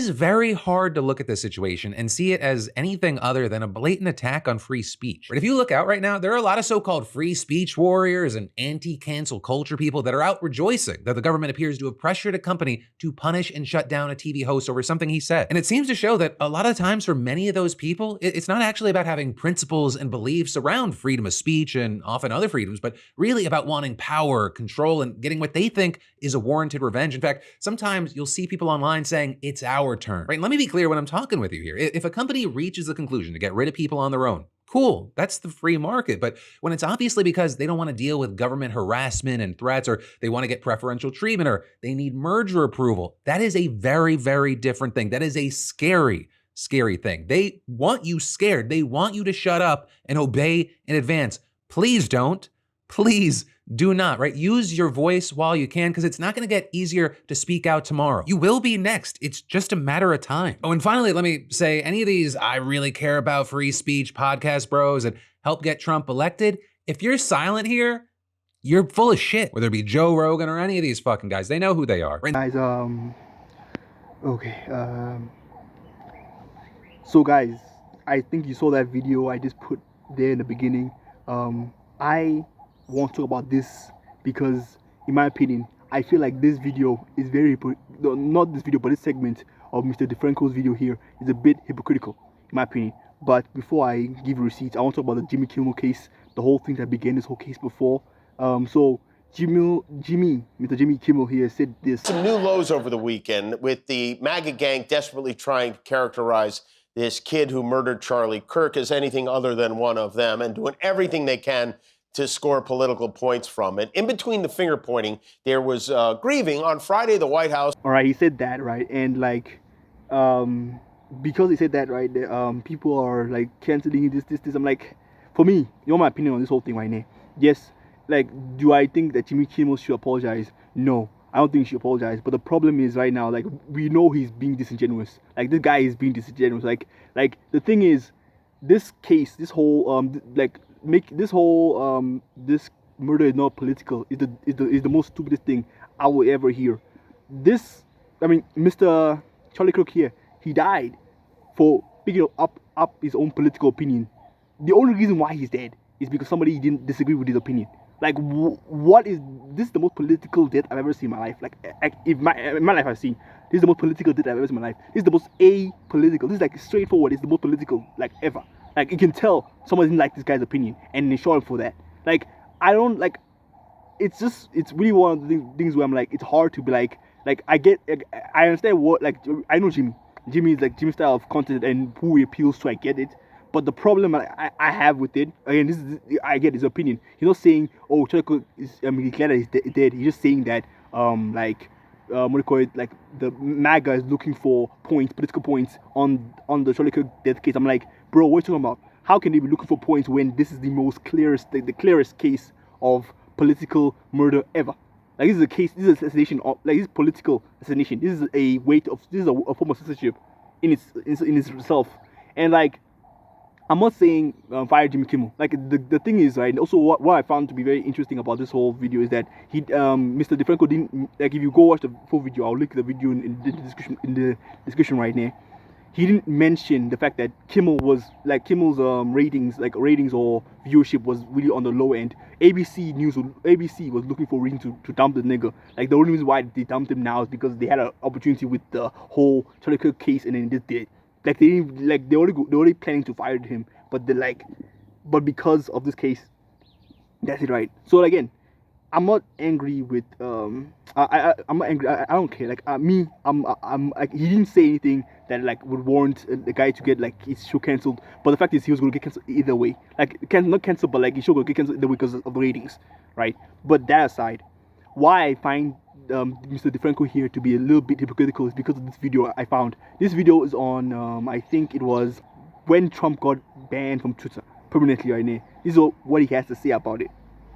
is very hard to look at this situation and see it as anything other than a blatant attack on free speech. But if you look out right now, there are a lot of so-called free speech warriors and anti-cancel culture people that are out rejoicing that the government appears to have pressured a company to punish and shut down a TV host over something he said. And it seems to show that a lot of times for many of those people, it's not actually about having principles and beliefs around freedom of speech and often other freedoms, but really about wanting power, control, and getting what they think is a warranted revenge. In fact, sometimes you'll see people online saying, it's our turn, right? Let me be clear when I'm talking with you here. If a company reaches the conclusion to get rid of people on their own, cool, that's the free market. But when it's obviously because they don't want to deal with government harassment and threats, or they want to get preferential treatment, or they need merger approval, that is a very, very different thing. That is a scary thing. They want you scared. They want you to shut up and obey in advance. Please don't. Please do not, right? Use your voice while you can, because it's not going to get easier to speak out tomorrow. You will be next. It's just a matter of time. Oh, and finally, let me say, any of these I really care about free speech podcast bros that help get Trump elected, if you're silent here, you're full of shit. Whether it be Joe Rogan or any of these fucking guys, they know who they are. Guys, so guys, I think you saw that video I just put there in the beginning. I want to talk about this because, in my opinion, I feel like this video is not this video, but this segment of Mr. DeFranco's video here is a bit hypocritical, in my opinion. But before I give receipts, I want to talk about the Jimmy Kimmel case, the whole thing that began this whole case before. So Mr. Jimmy Kimmel here said this. Some new lows over the weekend with the MAGA gang desperately trying to characterize this kid who murdered Charlie Kirk as anything other than one of them, and doing everything they can to score political points from it. In between the finger pointing, there was grieving. On Friday, the White House. All right, he said that, right? And like, because he said that, right, people are like canceling this. I'm like, for me, you know my opinion on this whole thing right now. Yes, like, do I think that Jimmy Kimmel should apologize? No, I don't think he should apologize. But the problem is right now, like, we know he's being disingenuous. Like, this guy is being disingenuous. Like the thing is, this case, this whole this murder is not political. Is the most stupidest thing I will ever hear. Mr. Charlie Kirk here, he died for picking up his own political opinion. The only reason why he's dead is because somebody didn't disagree with his opinion. Like, what is this? Is the most political death I've ever seen in my life. Like, in my life I've seen. This is the most political death I've ever seen in my life. This is the most apolitical. This is like straightforward. It's the most political like ever. Like, you can tell someone didn't like this guy's opinion and they shot him for that. Like, I don't like. It's really one of the things where I'm like, it's hard to be like I understand what, like, I know Jimmy is like Jimmy's style of content and who he appeals to. I get it. But the problem I have with it, again, I get his opinion. He's not saying, oh, Charlie Kirk is, he's glad that he's dead. He's just saying that, what do you call it, like, the MAGA is looking for points, political points on the Charlie Kirk death case. I'm like, bro, what are you talking about? How can they be looking for points when this is the most clearest, the clearest case of political murder ever? Like, this is a case, this is assassination of, like, this is political assassination. This is a form of censorship in itself. And like, I'm not saying fire Jimmy Kimmel. Like, the thing is, right, and also what I found to be very interesting about this whole video is that Mr. DeFranco didn't, like, if you go watch the full video, I'll link the video in the description right now. He didn't mention the fact that Kimmel's ratings or viewership was really on the low end. ABC was looking for a reason to dump the nigga. Like, the only reason why they dumped him now is because they had an opportunity with the whole Charlie Kirk case, and then they did. Like, they're already planning to fire him, but because of this case, that's it, right? So again, I'm not angry with I'm not angry. I don't care. Like, I'm like, he didn't say anything that like would warrant the guy to get like his show cancelled. But the fact is, he was going to get cancelled either way. Like, not cancelled, but like his show going to get cancelled either way because of the ratings, right? But that aside, why I find Mr. DeFranco here to be a little bit hypocritical is because of this video I found. This video is on I think it was when Trump got banned from Twitter permanently right now. This is what he has to say about it.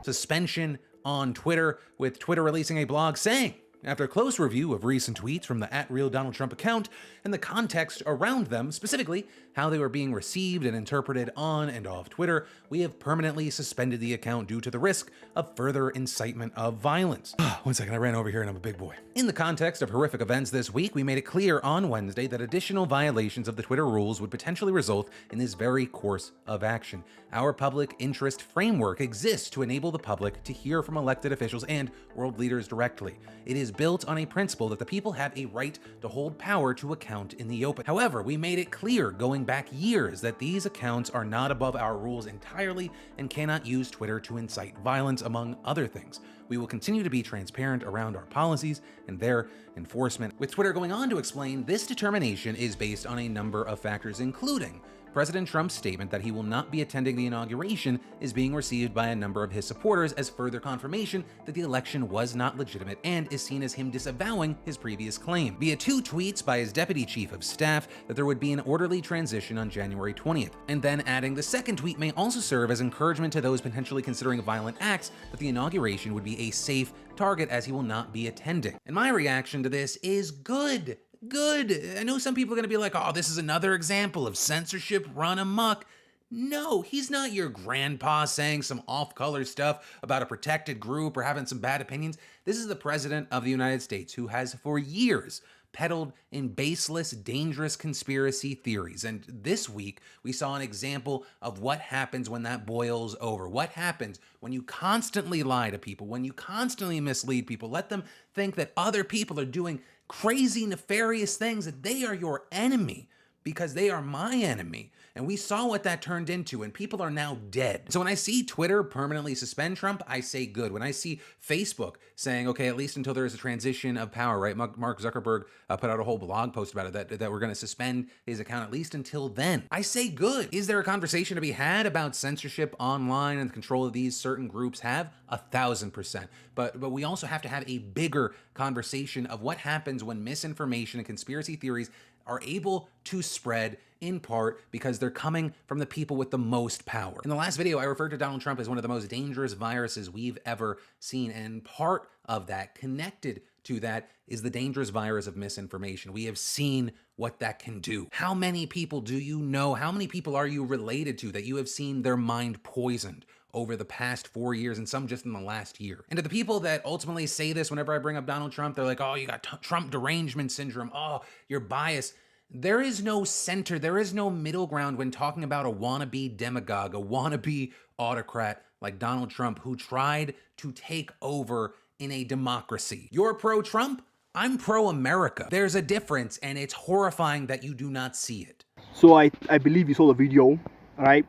Suspension on Twitter, with Twitter releasing a blog saying After a close review of recent tweets from the @RealDonaldTrump account and the context around them, specifically how they were being received and interpreted on and off Twitter, we have permanently suspended the account due to the risk of further incitement of violence. One second, I ran over here and I'm a big boy. In the context of horrific events this week, we made it clear on Wednesday that additional violations of the Twitter rules would potentially result in this very course of action. Our public interest framework exists to enable the public to hear from elected officials and world leaders directly. It is built on a principle that the people have a right to hold power to account in the open. However, we made it clear going back years that these accounts are not above our rules entirely and cannot use Twitter to incite violence, among other things. We will continue to be transparent around our policies and their enforcement. With Twitter going on to explain, this determination is based on a number of factors, including President Trump's statement that he will not be attending the inauguration is being received by a number of his supporters as further confirmation that the election was not legitimate and is seen as him disavowing his previous claim, via 2 tweets by his deputy chief of staff that there would be an orderly transition on January 20th. And then adding the second tweet may also serve as encouragement to those potentially considering violent acts that the inauguration would be a safe target as he will not be attending. And my reaction to this is good. Good. I know some people are going to be like, oh, this is another example of censorship run amok. No, he's not your grandpa saying some off-color stuff about a protected group or having some bad opinions. This is the president of the United States who has for years peddled in baseless, dangerous conspiracy theories. And this week, we saw an example of what happens when that boils over. What happens when you constantly lie to people, when you constantly mislead people, let them think that other people are doing crazy, nefarious things, that they are your enemy because they are my enemy. And we saw what that turned into, and people are now dead. So when I see Twitter permanently suspend Trump, I say good. When I see Facebook saying, okay, at least until there is a transition of power, right? Mark Zuckerberg put out a whole blog post about it, that we're going to suspend his account at least until then. I say good. Is there a conversation to be had about censorship online and the control of these certain groups have? 1,000%. But we also have to have a bigger conversation of what happens when misinformation and conspiracy theories are able to spread in part because they're coming from the people with the most power. In the last video, I referred to Donald Trump as one of the most dangerous viruses we've ever seen, and part of that, connected to that, is the dangerous virus of misinformation. We have seen what that can do. How many people do you know? How many people are you related to that you have seen their mind poisoned over the past 4 years, and some just in the last year? And to the people that ultimately say this whenever I bring up Donald Trump, they're like, oh, you got Trump derangement syndrome. Oh, you're biased. There is no center, there is no middle ground when talking about a wannabe demagogue, a wannabe autocrat like Donald Trump, who tried to take over in a democracy. You're pro-Trump, I'm pro-America. There's a difference, and it's horrifying that you do not see it. So I believe you saw the video, all right?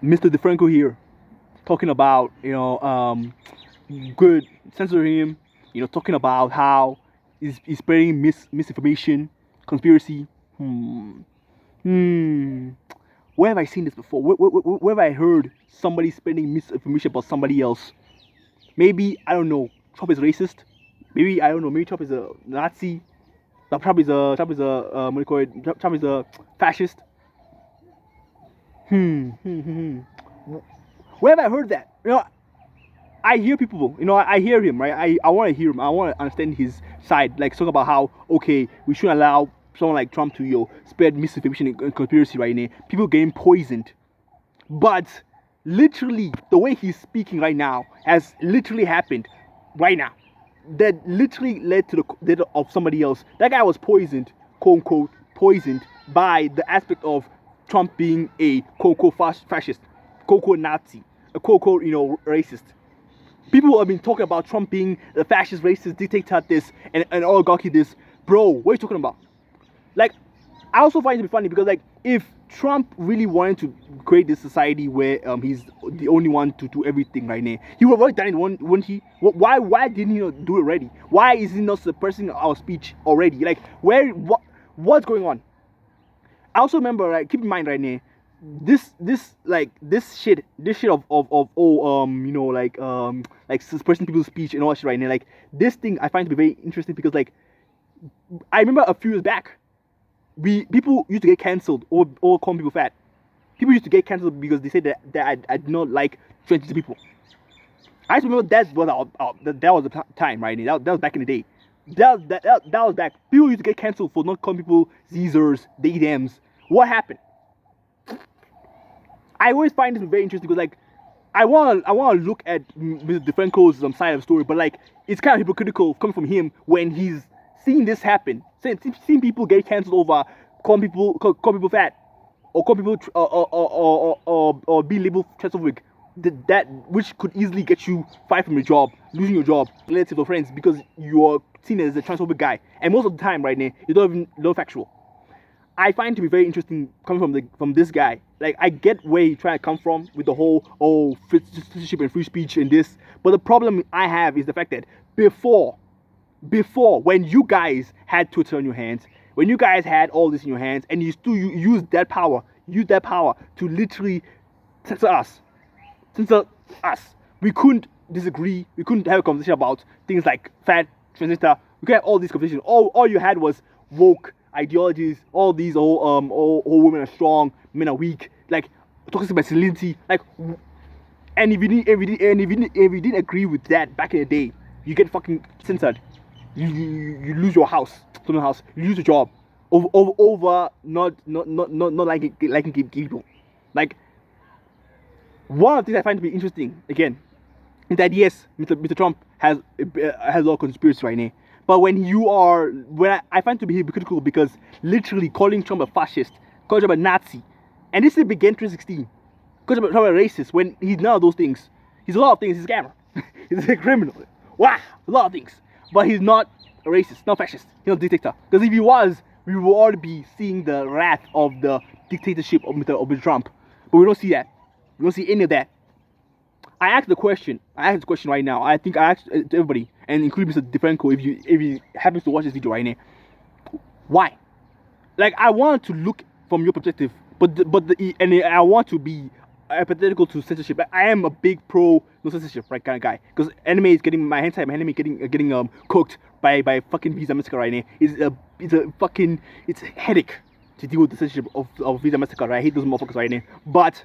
Mr. DeFranco here, talking about, good, censoring him, talking about how he's spreading misinformation, conspiracy. Where have I seen this before? Where have I heard somebody spreading misinformation about somebody else? Maybe, I don't know, Trump is racist. Maybe, I don't know, maybe Trump is a Nazi. Trump is a fascist. Where have I heard that? I hear people, I hear him, right? I want to hear him. I want to understand his side. Like, talk about how, okay, we shouldn't allow someone like Trump to, spread misinformation and conspiracy right now. People getting poisoned. But literally, the way he's speaking right now has literally happened right now. That literally led to the death of somebody else. That guy was poisoned, quote unquote, poisoned by the aspect of Trump being a quote unquote fascist, quote unquote Nazi, a quote unquote, racist. People have been talking about Trump being the fascist, racist, dictator this, and oligarchy this. Bro, what are you talking about? Like, I also find it to be funny because, like, if Trump really wanted to create this society where he's the only one to do everything right now, he would have already done it, wouldn't he? Why didn't he do it already? Why is he not suppressing our speech already? Like, what's going on? I also remember, like, keep in mind right now, this shit of suppressing people's speech and all that shit right now, like, this thing I find to be very interesting because, like, I remember a few years back, people used to get cancelled or call people fat. People used to get cancelled because they said that I did not like transgender people. I just remember that was the time, right? That was back in the day. That was back. People used to get cancelled for not calling people Caesars, they thems. What happened? I always find this very interesting because like I want to look at Mr. DeFranco's side of the story, but like it's kind of hypocritical coming from him when he's seeing this happen, seeing people get cancelled over calling people fat, or call people or be labeled transphobic. That which could easily get you fired from your job, losing your job, relatives or friends because you're seen as a transphobic guy. And most of the time, right now, you don't even know factual. I find it to be very interesting coming from this guy. Like I get where he's trying to come from with the whole censorship and free speech and this, but the problem I have is the fact that before when you guys had Twitter in your hands, when you guys had all this in your hands, and you still use that power to literally censor us. We couldn't disagree. We couldn't have a conversation about things like fat, transgender. We could have all these conversations. All you had was woke ideologies. All these all women are strong, men are weak. Like toxic masculinity. Like, and if you didn't agree with that back in the day, you get fucking censored. You lose your house, you lose your job over not liking gay people. Like, one of the things I find to be interesting again is that yes, Mr. Trump has a lot of conspiracy right now. But I find to be hypocritical because literally calling Trump a fascist, calling Trump a Nazi, and this began 2016. Calling Trump a racist when he's none of those things. He's a lot of things. He's a scammer. He's a criminal. Wow, a lot of things. But he's not a racist, not fascist. He's not a dictator. Because if he was, we would already be seeing the wrath of the dictatorship of Mr. Trump. But we don't see that. We don't see any of that. I asked the question right now. I think I asked to everybody, and including Mr. DeFranco, if he happens to watch this video right now. Why? Like, I want to look from your perspective, but I want to be hypothetical to censorship. I am a big pro no censorship right kind of guy, because anime is getting my anime getting cooked by fucking Visa Massacre right now. It's a headache to deal with the censorship of Visa Massacre. Right? I hate those motherfuckers right now. But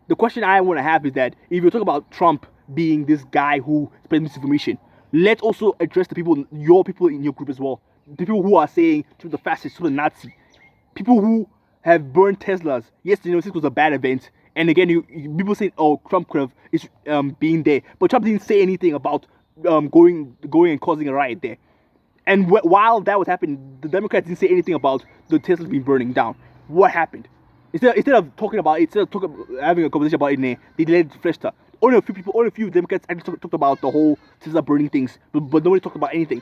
the question I want to have is that if you talk about Trump being this guy who spreads misinformation, let's also address your people in your group as well. The people who are saying to the fascist, to the Nazi, people who have burned Teslas. Yes, this was a bad event. And again, people say, "Oh, Trump could have being there," but Trump didn't say anything about going and causing a riot there. And while that was happening, the Democrats didn't say anything about the Teslas being burning down. What happened? Instead of having a conversation about it, they let it fester. Only a few Democrats actually talked about the whole Tesla burning things, but nobody talked about anything.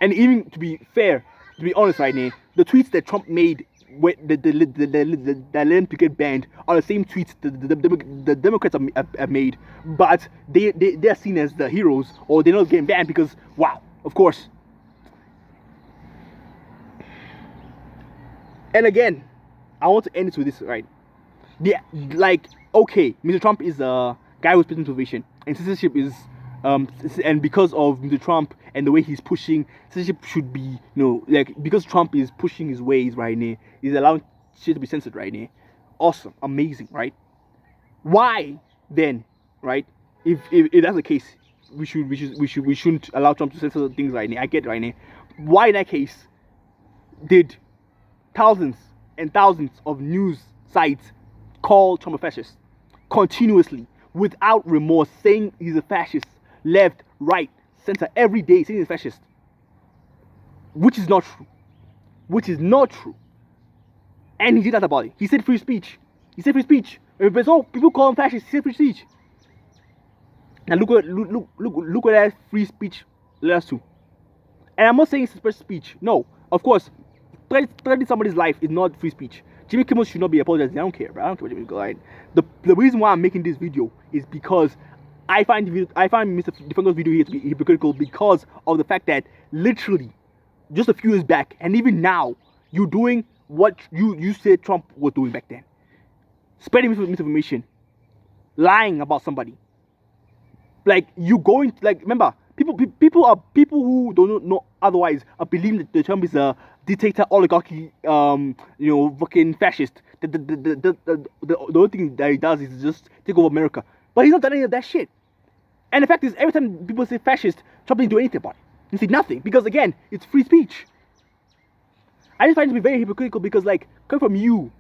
And even to be fair, to be honest right now, the tweets that Trump made that led him to get banned are the same tweets the Democrats have made, but they are seen as the heroes, or they're not getting banned because, wow, of course. And again, I want to end this with this, right? Yeah, like, okay, Mr. Trump is a guy who's spreading information, and censorship is and because of Mr. Trump and the way he's pushing, censorship should be, because Trump is pushing his ways right now, he's allowing shit to be censored right now. Awesome, amazing, right? Why then, right? If that's the case, we shouldn't allow Trump to censor things right now. I get it right now. Why in that case did thousands and thousands of news sites call Trump a fascist continuously without remorse, saying he's a fascist? Left, right, center, every day saying he's a fascist. Which is not true. And he did that about it. He said free speech. If so, people call him fascist, he said free speech. Now look what that free speech led us to. And I'm not saying it's free speech. No, of course, threatening somebody's life is not free speech. Jimmy Kimmel should not be apologizing. I don't care, bro. I don't care what Jimmy Kimmel. Right? The reason why I'm making this video is because I find Mr. DeFranco's video here to be hypocritical because of the fact that literally just a few years back, and even now, you're doing what you said Trump was doing back then. Spreading misinformation, lying about somebody. Like, you going, like, remember, people who don't know otherwise are believing that Trump is a dictator, oligarchy, fucking fascist. The only thing that he does is just take over America. But he's not done any of that shit. And the fact is, every time people say fascist, Trump didn't do anything about it. He said nothing because again, it's free speech. I just find it to be very hypocritical because, like, coming from you,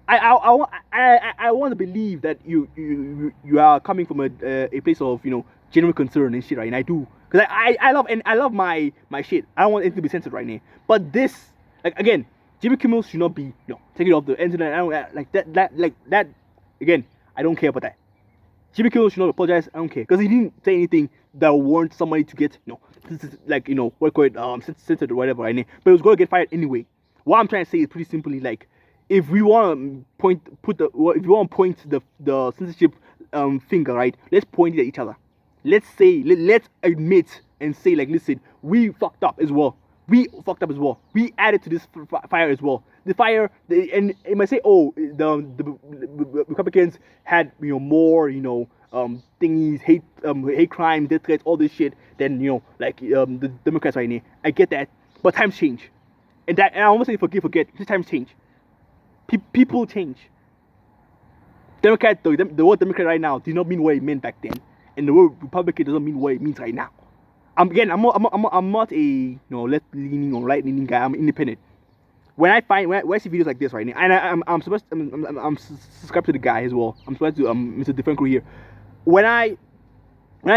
I want to believe that you are coming from a place of genuine concern and shit, right? And I do, because I love my shit. I don't want it to be censored right now. But this, like, again, Jimmy Kimmel should not be take it off the internet. I don't like that. Again, I don't care about that. Jimmy Kimmel should not apologize. I don't care because he didn't say anything that warrant somebody to get what call it censored or whatever right now. But he was going to get fired anyway. What I'm trying to say is pretty simply, like, if we want to point the censorship finger, right, let's point it at each other. Let's say, let's admit and say, like, listen, we fucked up as well. We fucked up as well. We added to this fire as well. The fire, and it might say, oh, the Republicans had more thingies, hate crime, death threats, all this shit than the Democrats right now. I get that, but times change, and I almost say forget. Times change. People change. Democrat, the word Democrat right now did not mean what it meant back then, and the word Republican doesn't mean what it means right now. I'm not a left leaning or right leaning guy. I'm independent. When I see videos like this right now, and I'm subscribed to the guy as well. I'm subscribed to Mr. DeFranco here. When I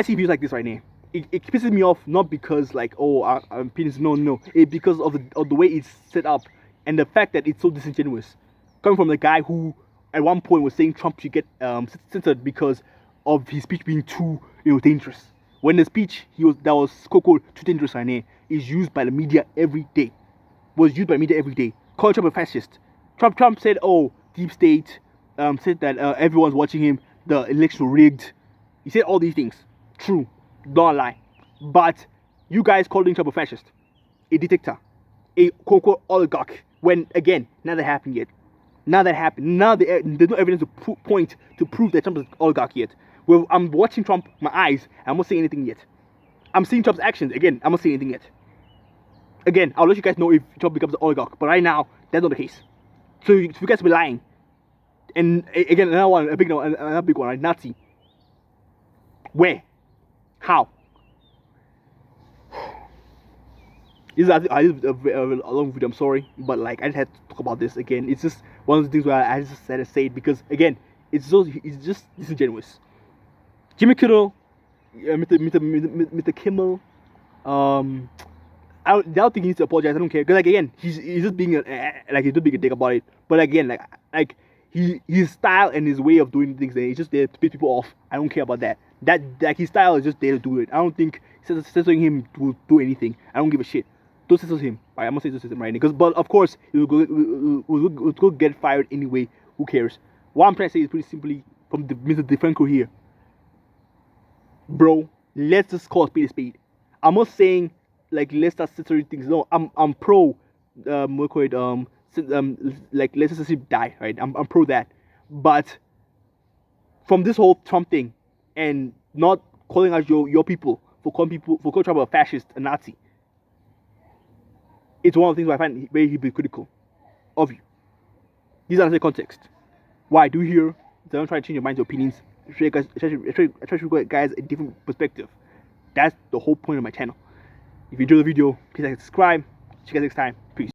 see videos like this right now, it pisses me off, not because like I'm penis. No. It's because of the way it's set up and the fact that it's so disingenuous. Coming from the guy who at one point was saying Trump should get censored because of his speech being too dangerous. When the speech that was quote too dangerous right now is used by the media every day. Calling Trump a fascist. Trump said, oh, deep state, said that everyone's watching him, the election rigged. He said all these things. True. Don't lie. But you guys calling Trump a fascist, a dictator, a quote oligarch, when again, none of that happened yet. Now there's no evidence to point to prove that Trump is an oligarch yet. Well, I'm watching Trump, my eyes, I'm not saying anything yet. I'm seeing Trump's actions, again, I'm not saying anything yet. Again, I'll let you guys know if Trump becomes an oligarch, but right now, that's not the case. So you guys will be lying. And again, another big one, right? Nazi. Where? How? This is a long video, I'm sorry, but like I just had to talk about this again. It's just one of the things where I just had to say it because again, it's just disingenuous. Jimmy Kimmel, Mr. Kimmel, I don't think he needs to apologize. I don't care because like again, he's just being he's just being a dick about it. But again, like his style and his way of doing things, he's just there to piss people off. I don't care about that. That like his style is just there to do it. I don't think censoring him will do anything. I don't give a shit. Don't censor him. Right? I'm gonna say censor him right now. But of course, we'll go get fired anyway. Who cares? What I'm trying to say is pretty simply from Mr. DeFranco here. Bro, let's just call a spade a spade. I'm not saying like let's start censoring things. No, I'm pro like let's just die, right? I'm pro that. But from this whole Trump thing and not calling out your people for calling Trump a fascist, a Nazi, it's one of the things I find very hypocritical of you. These are the context. Why do you hear? Don't try to change your minds or opinions. Try to show guys a different perspective. That's the whole point of my channel. If you enjoyed the video, please like and subscribe. See you guys next time. Peace.